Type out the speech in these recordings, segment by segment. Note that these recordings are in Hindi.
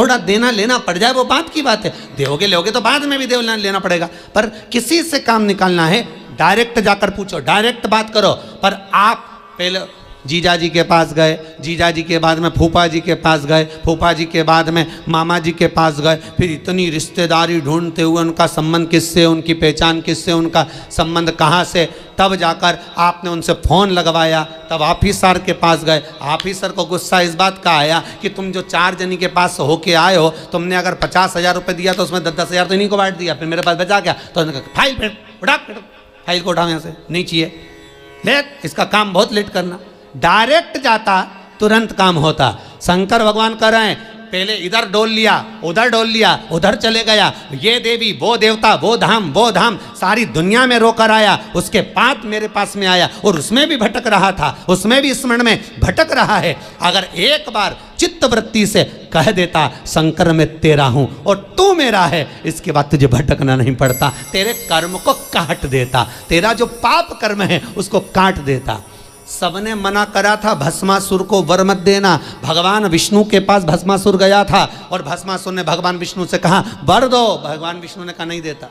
थोड़ा देना लेना पड़ जाए वो बात की बात है, दोगे लोगे तो बाद में भी देना लेना पड़ेगा, पर किसी से काम निकालना है डायरेक्ट जाकर पूछो, डायरेक्ट बात करो। पर आप पहले जीजा जी के पास गए, जीजा जी के बाद में फूफा जी के पास गए, फूफा जी के बाद में मामा जी के पास गए, फिर इतनी रिश्तेदारी ढूंढते हुए उनका संबंध किससे, उनकी पहचान किससे, उनका संबंध कहाँ से, तब जाकर आपने उनसे फ़ोन लगवाया, तब ऑफिसर के पास गए। ऑफिसर को गुस्सा इस बात का आया कि तुम जो 4 जनी के पास होके आए हो, तुमने अगर 50,000 रुपये दिया तो उसमें 10-10 हज़ार तो इन्हीं को बांट दिया, फिर मेरे पास बचा क्या? तो उन्होंने कहा फाइल उठा, फाइल को उठाओ यहाँ से, नहीं चाहिए, ले इसका काम बहुत लेट करना। डायरेक्ट जाता तुरंत काम होता। शंकर भगवान कह रहे हैं पहले इधर डोल लिया, उधर डोल लिया, उधर चले गया, ये देवी वो देवता वो धाम सारी दुनिया में रोकर आया, उसके बाद मेरे पास में आया और उसमें भी भटक रहा था, उसमें भी स्मरण में भटक रहा है। अगर एक बार चित्तवृत्ति से कह देता शंकर मैं तेरा हूं और तू मेरा है, इसके बाद तुझे भटकना नहीं पड़ता, तेरे कर्म को काट देता, तेरा जो पाप कर्म है उसको काट देता। सबने मना करा था भस्मासुर को वर मत देना। भगवान विष्णु के पास भस्मासुर गया था और भस्मासुर ने भगवान विष्णु से कहा वर दो, भगवान विष्णु ने कहा नहीं देता।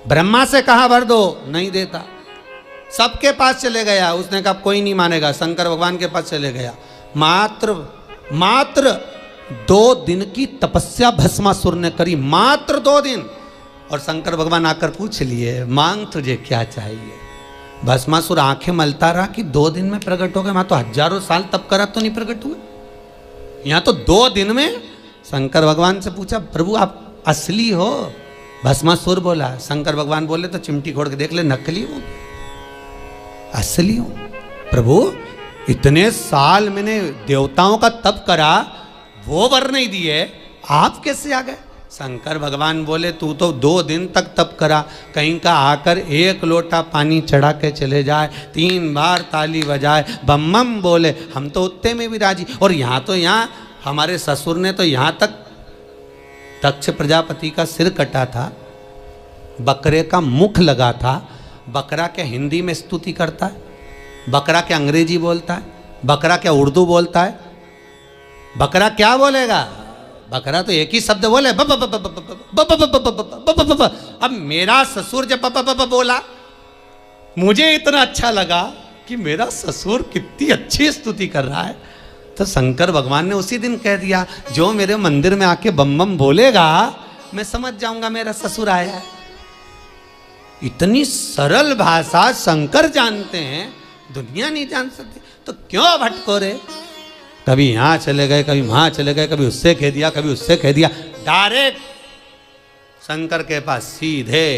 ब्रह्मा से कहा वर दो, नहीं देता। सबके पास चले गया, उसने कहा कोई नहीं मानेगा, शंकर भगवान के पास चले गया। मात्र 2 दिन की तपस्या भस्मासुर ने करी, मात्र 2 दिन। और शंकर भगवान आकर पूछ लिए मांग तुझे क्या चाहिए। भस्मासुर आंखें मलता रहा कि 2 दिन में प्रकट हो गए, वहां तो हजारों साल तप करा तो नहीं प्रकट हुए, यहां तो 2 दिन में। शंकर भगवान से पूछा प्रभु आप असली हो? भस्मासुर बोला। शंकर भगवान बोले तो चिमटी खोड़ के देख ले, नकली हो असली हो? प्रभु इतने साल मैंने देवताओं का तप करा, वो वर नहीं दिए, आप कैसे आ गए? शंकर भगवान बोले तू तो 2 दिन तक तप करा, कहीं का आकर 1 लोटा पानी चढ़ा के चले जाए, 3 बार ताली बजाए, बम बम बोले, हम तो उतने में भी राजी। और यहाँ हमारे ससुर ने तो यहाँ तक दक्ष प्रजापति का सिर कटा था, बकरे का मुख लगा था। बकरा क्या हिंदी में स्तुति करता है? बकरा क्या अंग्रेजी बोलता है? बकरा क्या उर्दू बोलता है? बकरा क्या बोलेगा? बकरा तो एक ही शब्द बोले ब ब ब ब ब ब ब ब ब। अब मेरा ससुर जब ब ब ब बोला, मुझे इतना अच्छा लगा कि मेरा ससुर कितनी अच्छी स्तुति कर रहा है, तो शंकर भगवान ने उसी दिन कह दिया जो मेरे मंदिर में आके बम बम बोलेगा मैं समझ जाऊंगा मेरा ससुर आया है। इतनी सरल भाषा शंकर जानते हैं, दुनिया नहीं जान सकती, तो क्यों भटको रे? कभी यहाँ चले गए, कभी वहाँ चले गए, कभी उससे कह दिया, कभी उससे कह दिया। डायरेक्ट शंकर के पास सीधे।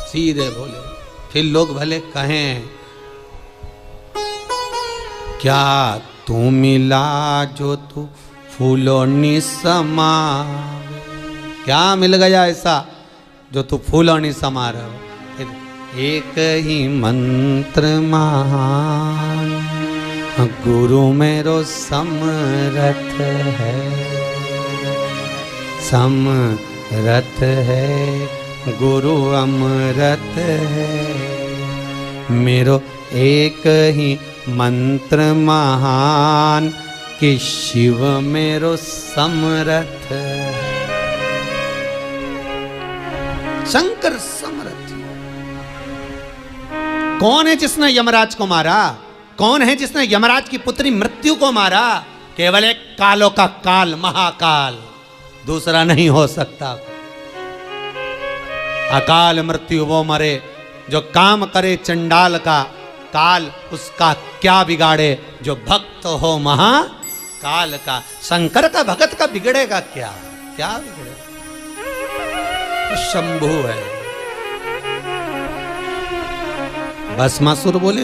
सीधे बोले। फिर लोग भले कहें क्या तू मिला जो तू फूलों नि समा, क्या मिल गया ऐसा जो तू फूलों नि समा रहे हो? एक ही मंत्र महान गुरु मेरो समरथ है, समरथ है गुरु अमृत है। मेरो एक ही मंत्र महान कि शिव मेरो समरथ है। शंकर समरथ। कौन है जिसने यमराज को मारा? कौन है जिसने यमराज की पुत्री मृत्यु को मारा? केवल एक कालों का काल, महाकाल, दूसरा नहीं हो सकता। अकाल मृत्यु वो मरे जो काम करे चंडाल का, काल उसका क्या बिगाड़े जो भक्त हो महाकाल का। शंकर का भगत का बिगड़ेगा क्या? क्या बिगड़ेगा? शंभु है। भस्मासुर बोले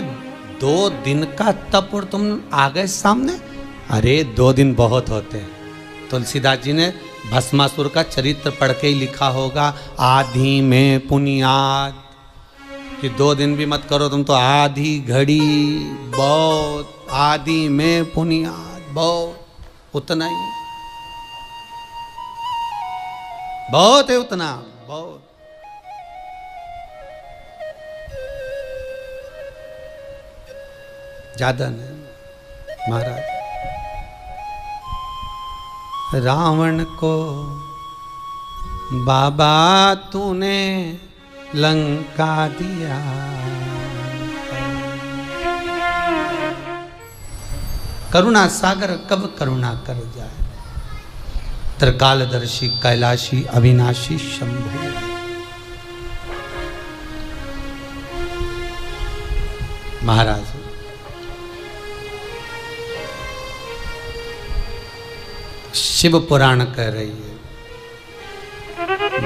2 दिन का तप और तुम आ गए सामने? अरे 2 दिन बहुत होते हैं। तुलसीदास जी ने भस्मासुर का चरित्र पढ़ के ही लिखा होगा, आधी में पुनियाद, कि 2 दिन भी मत करो तुम तो आधी घड़ी बहुत, आधी में पुनियाद बहुत, उतना ही बहुत है, उतना बहुत। ज्यादा नहीं। महाराज रावण को बाबा तूने लंका दिया, करुणा सागर कब करुणा कर जाए, त्रिकालदर्शी कैलाशी अविनाशी शंभु। महाराज शिव पुराण कह रही है,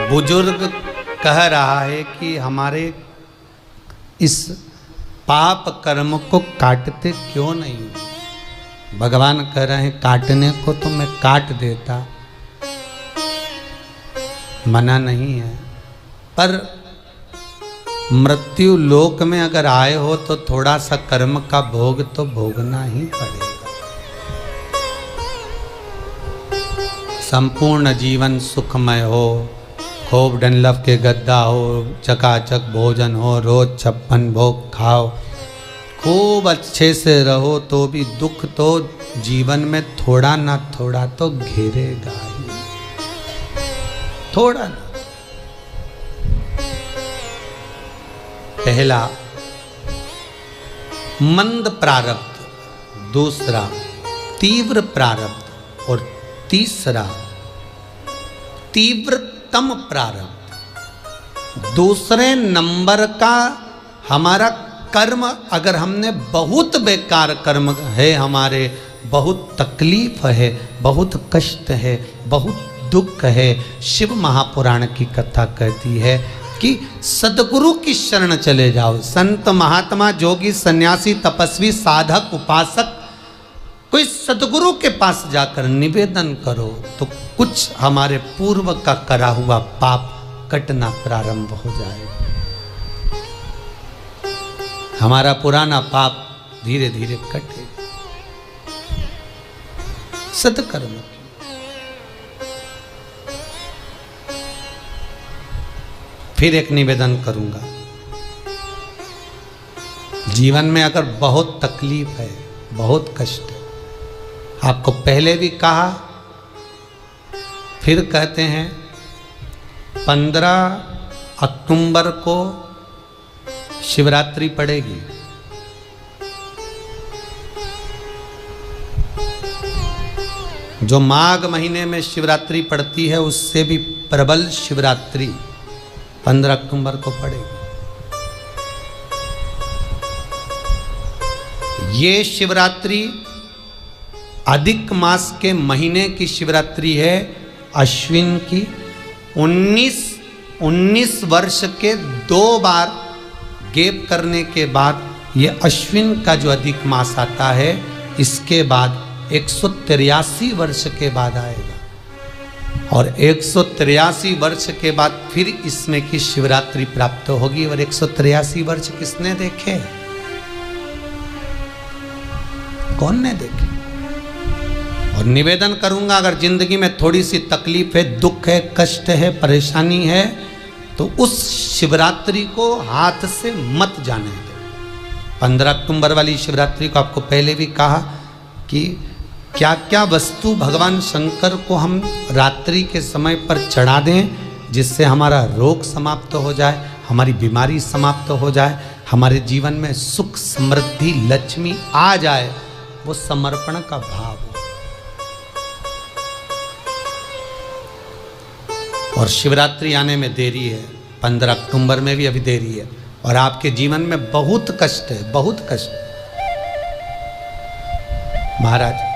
बुजुर्ग कह रहा है कि हमारे इस पाप कर्म को काटते क्यों नहीं। भगवान कह रहे हैं काटने को तो मैं काट देता, मना नहीं है, पर मृत्यु लोक में अगर आए हो तो थोड़ा सा कर्म का भोग तो भोगना ही पड़ेगा। संपूर्ण जीवन सुखमय हो, खूब डनलफ के गद्दा हो, चकाचक भोजन हो, रोज 56 भोग खाओ, खूब अच्छे से रहो, तो भी दुख तो जीवन में थोड़ा ना थोड़ा तो घेरेगा ही, थोड़ा ना। पहला मंद प्रारब्ध, दूसरा तीव्र प्रारब्ध और तीसरा तीव्रतम प्रारब्ध। दूसरे नंबर का हमारा कर्म, अगर हमने बहुत बेकार कर्म है, हमारे बहुत तकलीफ है, बहुत कष्ट है, बहुत दुख है, शिव महापुराण की कथा कहती है कि सदगुरु की शरण चले जाओ। संत महात्मा जोगी सन्यासी तपस्वी साधक उपासक कोई सदगुरु के पास जाकर निवेदन करो तो कुछ हमारे पूर्व का करा हुआ पाप कटना प्रारंभ हो जाएगा। हमारा पुराना पाप धीरे धीरे कटेगा। सत्कर्म फिर एक निवेदन करूंगा, जीवन में अगर बहुत तकलीफ है, बहुत कष्ट है, आपको पहले भी कहा फिर कहते हैं, 15 अक्टूबर को शिवरात्रि पड़ेगी। जो माघ महीने में शिवरात्रि पड़ती है उससे भी प्रबल शिवरात्रि 15 अक्टूबर को पड़ेगी। ये शिवरात्रि अधिक मास के महीने की शिवरात्रि है, अश्विन की। 19 वर्ष के 2 बार गैप करने के बाद ये अश्विन का जो अधिक मास आता है, इसके बाद 183 वर्ष के बाद आएगा और 183 वर्ष के बाद फिर इसमें की शिवरात्रि प्राप्त होगी। और 183 वर्ष किसने देखे? कौन ने देखे? और निवेदन करूंगा, अगर जिंदगी में थोड़ी सी तकलीफ है, दुख है, कष्ट है, परेशानी है, तो उस शिवरात्रि को हाथ से मत जाने दो। 15 अक्टूबर वाली शिवरात्रि को आपको पहले भी कहा कि क्या क्या वस्तु भगवान शंकर को हम रात्रि के समय पर चढ़ा दें, जिससे हमारा रोग समाप्त हो जाए, हमारी बीमारी समाप्त हो जाए, हमारे जीवन में सुख समृद्धि लक्ष्मी आ जाए। वो समर्पण का भाव। और शिवरात्रि आने में देरी है, 15 अक्टूबर में भी अभी देरी है, और आपके जीवन में बहुत कष्ट है, बहुत कष्ट। महाराज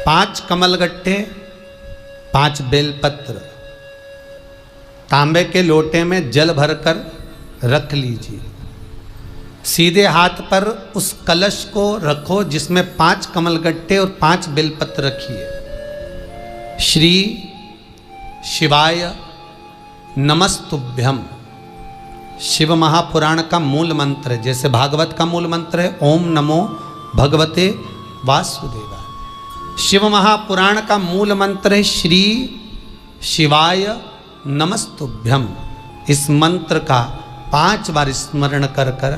5 कमलगट्टे, 5 बेलपत्र तांबे के लोटे में जल भरकर रख लीजिए। सीधे हाथ पर उस कलश को रखो जिसमें 5 कमलगट्टे और 5 बेलपत्र रखिए। श्री शिवाय नमस्तुभ्यम शिव महापुराण का मूल मंत्र है, जैसे भागवत का मूल मंत्र है ओम नमो भगवते वासुदेवाय। शिव महापुराण का मूल मंत्र है श्री शिवाय नमस्तुभ्यम। इस मंत्र का 5 बार स्मरण कर कर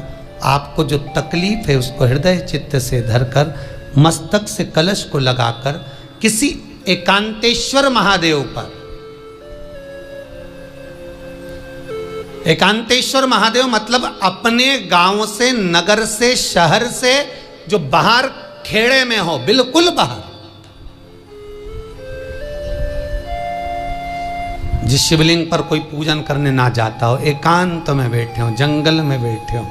आपको जो तकलीफ है उसको हृदय चित्त से धरकर मस्तक से कलश को लगाकर किसी एकांतेश्वर महादेव पर, एकांतेश्वर महादेव मतलब अपने गांव से, नगर से, शहर से जो बाहर खेड़े में हो, बिल्कुल बाहर, जिस शिवलिंग पर कोई पूजन करने ना जाता हो, एकांत में बैठे हो, जंगल में बैठे हो,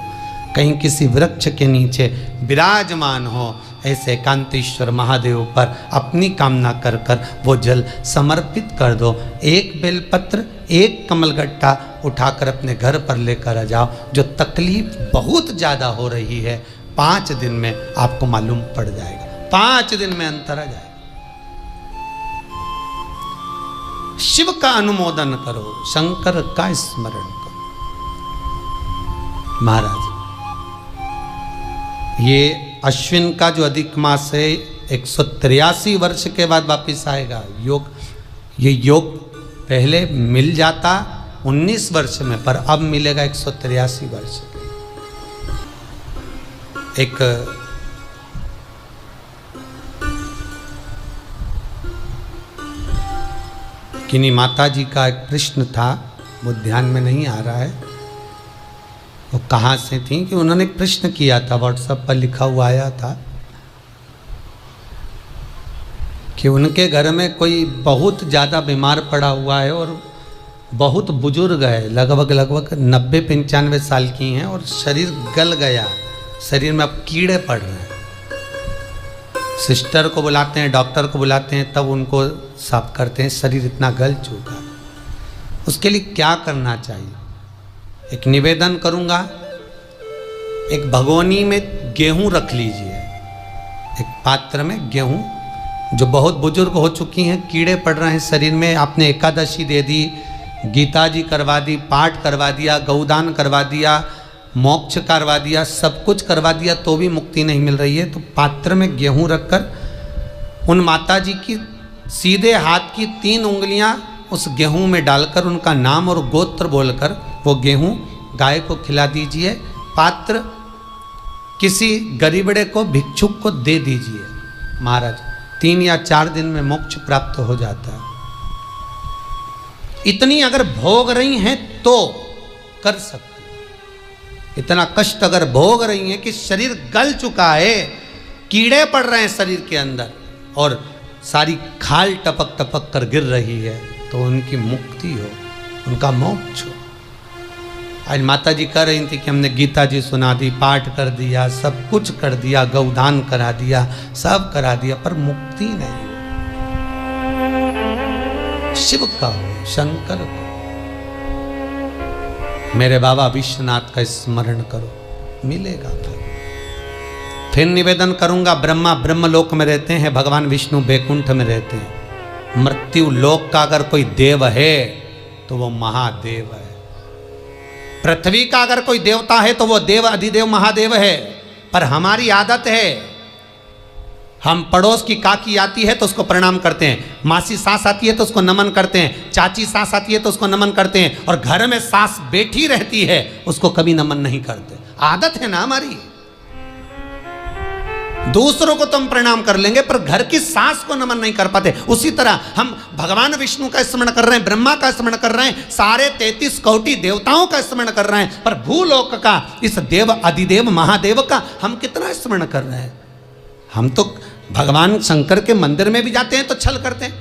कहीं किसी वृक्ष के नीचे विराजमान हो, ऐसे एकांतेश्वर महादेव पर अपनी कामना कर कर वो जल समर्पित कर दो। एक बेलपत्र, एक कमलगट्टा उठाकर अपने घर पर लेकर आ जाओ। जो तकलीफ बहुत ज़्यादा हो रही है 5 दिन में आपको मालूम पड़ जाएगा, 5 दिन में अंतर आ जाएगा। शिव का अनुमोदन करो, शंकर का स्मरण करो। महाराज, ये अश्विन का जो अधिक मास है 183 वर्ष के बाद वापिस आएगा। योग, ये योग पहले मिल जाता 19 वर्ष में, पर अब मिलेगा 183 वर्ष। एक किन्हीं माता जी का एक प्रश्न था, वो ध्यान में नहीं आ रहा है वो कहाँ से थी, कि उन्होंने एक प्रश्न किया था, व्हाट्सएप पर लिखा हुआ आया था कि उनके घर में कोई बहुत ज़्यादा बीमार पड़ा हुआ है और बहुत बुजुर्ग है, लगभग 90-95 साल की हैं और शरीर गल गया, शरीर में अब कीड़े पड़ रहे हैं। सिस्टर को बुलाते हैं, डॉक्टर को बुलाते हैं, तब उनको साफ करते हैं, शरीर इतना गल चुका। उसके लिए क्या करना चाहिए? एक निवेदन करूंगा, एक भगोनी में गेहूं रख लीजिए, एक पात्र में गेहूं, जो बहुत बुजुर्ग हो चुकी हैं, कीड़े पड़ रहे हैं शरीर में, आपने एकादशी दे दी, गीता जी करवा दी, पाठ करवा दिया, गौदान करवा दिया, मोक्ष करवा दिया, सब कुछ करवा दिया, तो भी मुक्ति नहीं मिल रही है, तो पात्र में गेहूं रखकर उन माता जी की सीधे हाथ की 3 उंगलियां उस गेहूं में डालकर उनका नाम और गोत्र बोलकर वो गेहूं गाय को खिला दीजिए। पात्र किसी गरीबड़े को, भिक्षुक को दे दीजिए। महाराज 3 या 4 दिन में मोक्ष प्राप्त हो जाता है। इतनी अगर भोग रही हैं तो कर सकते। इतना कष्ट अगर भोग रही हैं कि शरीर गल चुका है, कीड़े पड़ रहे हैं शरीर के अंदर और सारी खाल टपक टपक कर गिर रही है, तो उनकी मुक्ति हो, उनका मोक्ष हो। आज माता जी कह रही थी कि हमने गीता जी सुना दी, पाठ कर दिया, सब कुछ कर दिया, गौदान करा दिया, सब करा दिया, पर मुक्ति नहीं हो। शिव का हो, शंकर को, मेरे बाबा विश्वनाथ का स्मरण करो, मिलेगा। फिर निवेदन करूंगा, ब्रह्मा ब्रह्मलोक में रहते हैं, भगवान विष्णु बैकुंठ में रहते हैं। मृत्यु लोक का अगर कोई देव है तो वो महादेव है। पृथ्वी का अगर कोई देवता है तो वो देव अधिदेव महादेव है। पर हमारी आदत है, हम पड़ोस की काकी आती है तो उसको प्रणाम करते हैं, मासी सास आती है तो उसको नमन करते हैं, चाची सास आती है तो उसको नमन करते हैं, और घर में सास बैठी रहती है उसको कभी नमन नहीं करते। आदत है ना हमारी। दूसरों को तो हम प्रणाम कर लेंगे पर घर की सास को नमन नहीं कर पाते। उसी तरह हम भगवान विष्णु का स्मरण कर रहे हैं, ब्रह्मा का स्मरण कर रहे हैं, सारे 33 कोटि देवताओं का स्मरण कर रहे हैं, पर भूलोक का इस देव अधिदेव महादेव का हम कितना स्मरण कर रहे हैं। हम तो भगवान शंकर के मंदिर में भी जाते हैं तो छल करते हैं।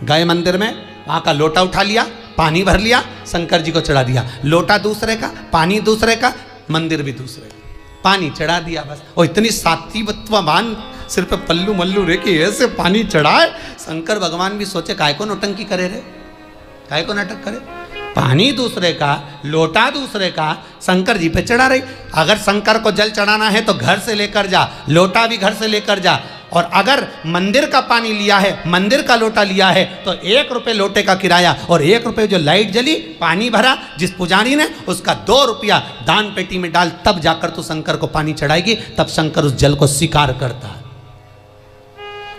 गए मंदिर में, वहां का लोटा उठा लिया, पानी भर लिया, शंकर जी को चढ़ा दिया। लोटा दूसरे का, पानी दूसरे का, मंदिर भी दूसरे का, पानी चढ़ा दिया बस। और इतनी सात्वित्ववान सिर पे पल्लू मल्लू रे कि ऐसे पानी चढ़ाए। शंकर भगवान भी सोचे काय को नौटंकी करे रे, काय को नाटक करे। पानी दूसरे का, लोटा दूसरे का, शंकर जी पे चढ़ा रही। अगर शंकर को जल चढ़ाना है तो घर से लेकर जा, लोटा भी घर से लेकर जा। और अगर मंदिर का पानी लिया है, मंदिर का लोटा लिया है, तो 1 रुपये लोटे का किराया और 1 रुपये जो लाइट जली, पानी भरा जिस पुजारी ने, उसका 2 रुपया दान पेटी में डाल, तब जाकर तू शंकर को पानी चढ़ाएगी। तब शंकर उस जल को स्वीकार करता है।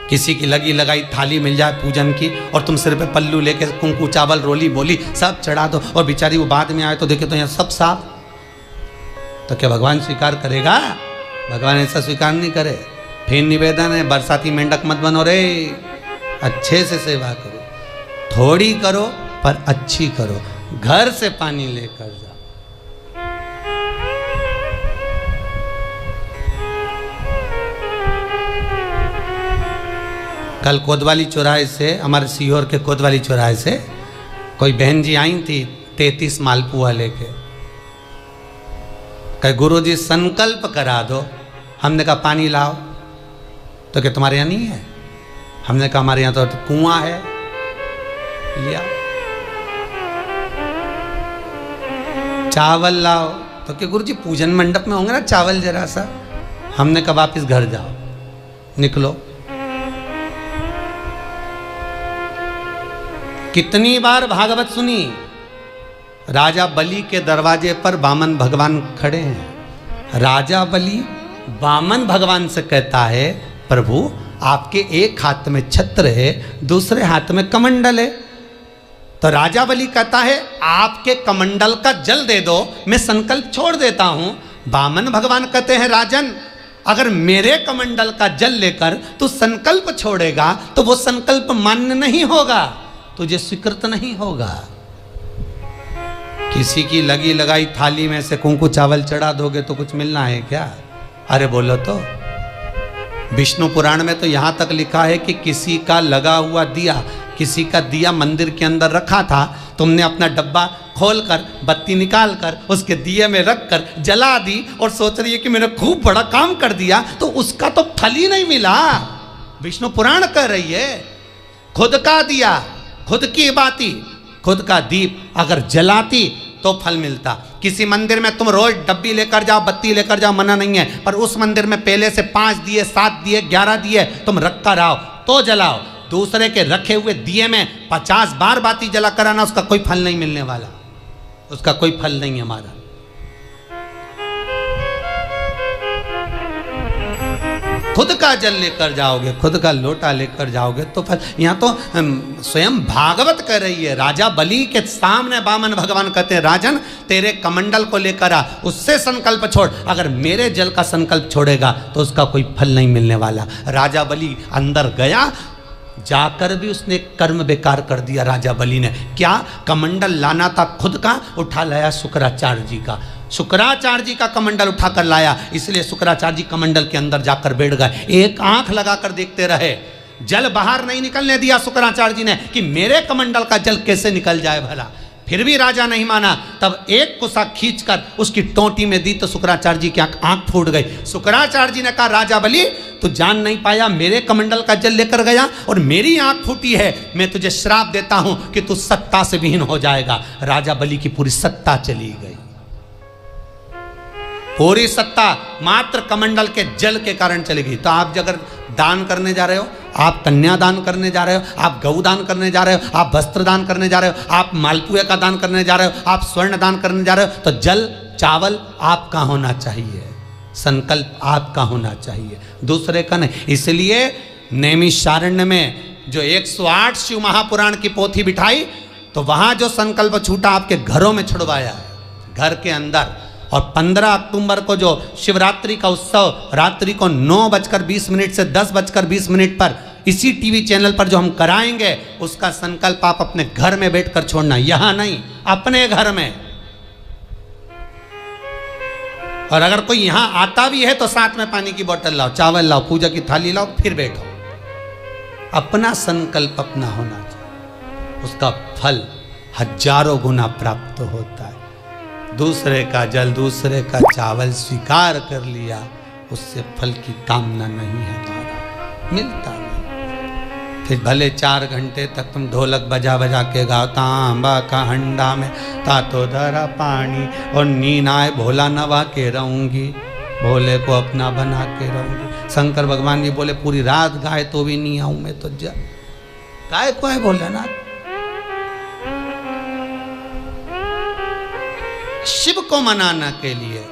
किसी की लगी लगाई थाली मिल जाए पूजन की और तुम सिर पे पल्लू लेके कुंकू चावल रोली बोली सब चढ़ा दो और बेचारी वो बाद में आए तो देखे तो यहाँ सब साफ। तो क्या भगवान स्वीकार करेगा? भगवान ऐसा स्वीकार नहीं करे। फिर निवेदन है, बरसाती मेंढक मत बनो रे, अच्छे से सेवा करो, थोड़ी करो पर अच्छी करो, घर से पानी लेकर जाओ। कल कोतवाली चौराहे से, हमारे सीहोर के कोतवाली चौराहे से कोई बहन जी आई थी 33 मालपुआ लेके। कहे गुरुजी संकल्प करा दो। हमने कहा पानी लाओ। तो क्या तुम्हारे यहाँ नहीं है? हमने कहा हमारे यहाँ तो कुआं है, लिया। चावल लाओ। तो क्या गुरुजी पूजन मंडप में होंगे ना चावल जरा सा। हमने कहा वापिस घर जाओ, निकलो। कितनी बार भागवत सुनी? राजा बलि के दरवाजे पर वामन भगवान खड़े हैं। राजा बलि वामन भगवान से कहता है, प्रभु आपके एक हाथ में छत्र है, दूसरे हाथ में कमंडल है। तो राजा बलि कहता है आपके कमंडल का जल दे दो, मैं संकल्प छोड़ देता हूं। वामन भगवान कहते हैं राजन, अगर मेरे कमंडल का जल लेकर तू संकल्प छोड़ेगा तो वो संकल्प मान्य नहीं होगा, तुझे स्वीकृत नहीं होगा। किसी की लगी लगाई थाली में से कुंकू चावल चढ़ा दोगे तो कुछ मिलना है क्या? अरे बोलो तो। विष्णु पुराण में तो यहां तक लिखा है कि किसी का लगा हुआ दिया, किसी का दिया मंदिर के अंदर रखा था, तुमने अपना डब्बा खोलकर बत्ती निकाल कर उसके दिए में रख कर जला दी और सोच रही है कि मैंने खूब बड़ा काम कर दिया, तो उसका तो फल ही नहीं मिला। विष्णु पुराण कह रही है खुद का दिया, खुद की बाती, खुद का दीप अगर जलाती तो फल मिलता। किसी मंदिर में तुम रोज डब्बी लेकर जाओ, बत्ती लेकर जाओ, मना नहीं है, पर उस मंदिर में पहले से 5 दिए, 7 दिए, 11 दिए तुम रख कर आओ तो जलाओ। दूसरे के रखे हुए दिए में 50 बार बाती जला कर आना, उसका कोई फल नहीं मिलने वाला, उसका कोई फल नहीं है हमारा। खुद का जल लेकर जाओगे, खुद का लोटा लेकर जाओगे तो फल। यहाँ तो स्वयं भागवत कह रही है, राजा बलि के सामने वामन भगवान कहते हैं राजन तेरे कमंडल को लेकर आ, उससे संकल्प छोड़, अगर मेरे जल का संकल्प छोड़ेगा तो उसका कोई फल नहीं मिलने वाला। राजा बलि अंदर गया, जाकर भी उसने कर्म बेकार कर दिया। राजा बलि ने क्या, कमंडल लाना था खुद का, उठा लाया शुक्राचार्य जी का। शुक्राचार्य जी का कमंडल उठाकर लाया, इसलिए शुक्राचार्य जी कमंडल के अंदर जाकर बैठ गए, एक आंख लगाकर देखते रहे। जल बाहर नहीं निकलने दिया शुक्राचार्य जी ने कि मेरे कमंडल का जल कैसे निकल जाए भला। फिर भी राजा नहीं माना, तब एक कुसा खींचकर उसकी टोंटी में दी तो शुक्राचार्य जी की आंख फूट गई। शुक्राचार्य जी ने कहा राजा बलि तू जान नहीं पाया, मेरे कमंडल का जल लेकर गया और मेरी आंख फूटी है, मैं तुझे श्राप देता हूं कि तू सत्ता से विहीन हो जाएगा। राजा बलि की पूरी सत्ता चली गई, पूरी सत्ता मात्र कमंडल के जल के कारण चलेगी। तो आप अगर दान करने जा रहे हो, आप कन्या दान करने जा रहे हो, आप गौ दान करने जा रहे हो, आप वस्त्र दान करने जा रहे हो, आप मालपुए का दान करने जा रहे हो, आप स्वर्ण दान करने जा रहे हो, तो जल चावल आपका होना चाहिए, संकल्प आपका होना चाहिए, दूसरे का नहीं। इसलिए नैमिषारण्य में जो 108 शिव महापुराण की पोथी बिठाई, तो वहां जो संकल्प छूटा आपके घरों में छुड़वाया है, घर के अंदर। और 15 अक्टूबर को जो शिवरात्रि का उत्सव रात्रि को 9:20 से 10:20 पर इसी टीवी चैनल पर जो हम कराएंगे, उसका संकल्प आप अपने घर में बैठकर छोड़ना, यहां नहीं, अपने घर में। और अगर कोई यहां आता भी है तो साथ में पानी की बोतल लाओ, चावल लाओ, पूजा की थाली लाओ, फिर बैठो। अपना संकल्प अपना होना चाहिए, उसका फल हजारों गुना प्राप्त होता है। दूसरे का जल, दूसरे का चावल स्वीकार कर लिया, उससे फल की कामना नहीं है हमारा, मिलता नहीं। फिर भले 4 घंटे तक तुम ढोलक बजा बजा के गाओ, तांबा का हंडा में तातो धरा पानी और नींद आए भोला नवा के रहूंगी, भोले को अपना बना के रहूंगी। शंकर भगवान जी बोले पूरी रात गाए तो भी नहीं आऊं मैं, तो गाय को है भोलेनाथ। शिव को मनाने के लिए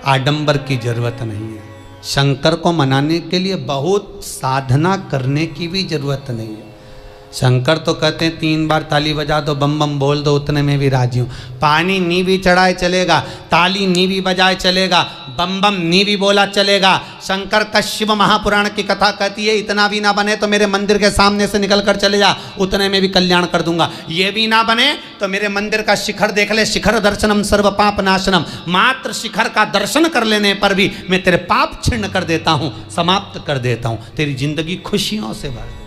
आडंबर की जरूरत नहीं है, शंकर को मनाने के लिए बहुत साधना करने की भी जरूरत नहीं है। शंकर तो कहते हैं 3 बार ताली बजा दो, बम बम बोल दो, उतने में भी राजी हूँ। पानी नी भी चढ़ाए चलेगा, ताली नी भी बजाए चलेगा, बम बम नी भी बोला चलेगा। शंकर का शिव महापुराण की कथा कहती है इतना भी ना बने तो मेरे मंदिर के सामने से निकल कर चले जा, उतने में भी कल्याण कर दूंगा। ये भी ना बने तो मेरे मंदिर का शिखर देख ले, शिखर दर्शनम सर्व पाप नाशनम, मात्र शिखर का दर्शन कर लेने पर भी मैं तेरे पाप छिन्न कर देता हूँ, समाप्त कर देता हूँ, तेरी जिंदगी खुशियों से भर देता हूँ।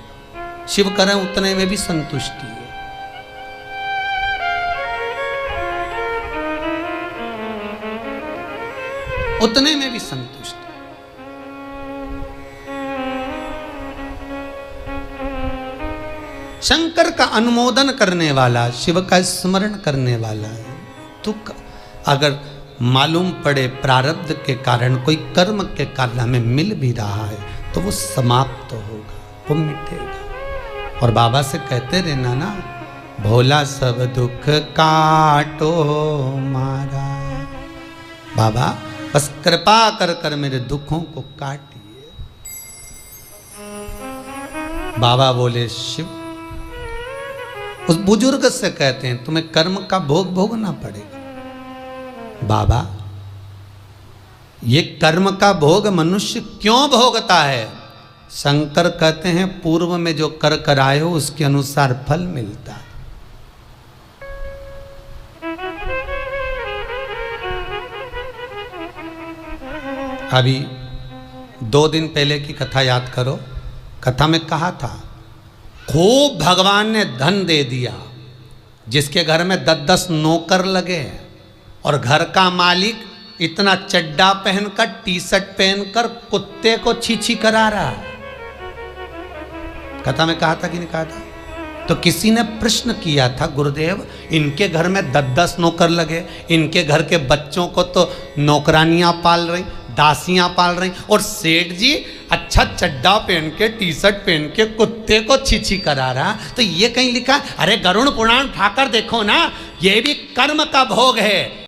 शिव करें उतने में भी संतुष्टि है। उतने में भी संतुष्टि। शंकर का अनुमोदन करने वाला, शिव का स्मरण करने वाला है। दुख अगर मालूम पड़े प्रारब्ध के कारण, कोई कर्म के कारण हमें मिल भी रहा है तो वो समाप्त होगा, वो मिटेगा। और बाबा से कहते रहना ना, भोला सब दुख काटो मारा, बाबा बस कृपा कर कर मेरे दुखों को काटिए। बाबा बोले शिव, उस बुजुर्ग से कहते हैं तुम्हें कर्म का भोग भोगना पड़ेगा। बाबा ये कर्म का भोग मनुष्य क्यों भोगता है? शंकर कहते हैं पूर्व में जो कर कराए हो उसके अनुसार फल मिलता है। अभी 2 दिन पहले की कथा याद करो। कथा में कहा था खूब भगवान ने धन दे दिया, जिसके घर में 10-10 नौकर लगे और घर का मालिक इतना चड्डा पहनकर, टी शर्ट पहनकर कुत्ते को छी करा रहा है। कथा में कहा था कि नहीं कहा था? तो किसी ने प्रश्न किया था, गुरुदेव इनके घर में 10-10 नौकर लगे, इनके घर के बच्चों को तो नौकरानियां पाल रही, दासियां पाल रही, और सेठ जी अच्छा चड्डा पहन के, टी शर्ट पहन के कुत्ते को छी करा रहा। तो ये कहीं लिखा, अरे गरुड़ पुराण उठाकर देखो ना, ये भी कर्म का भोग है।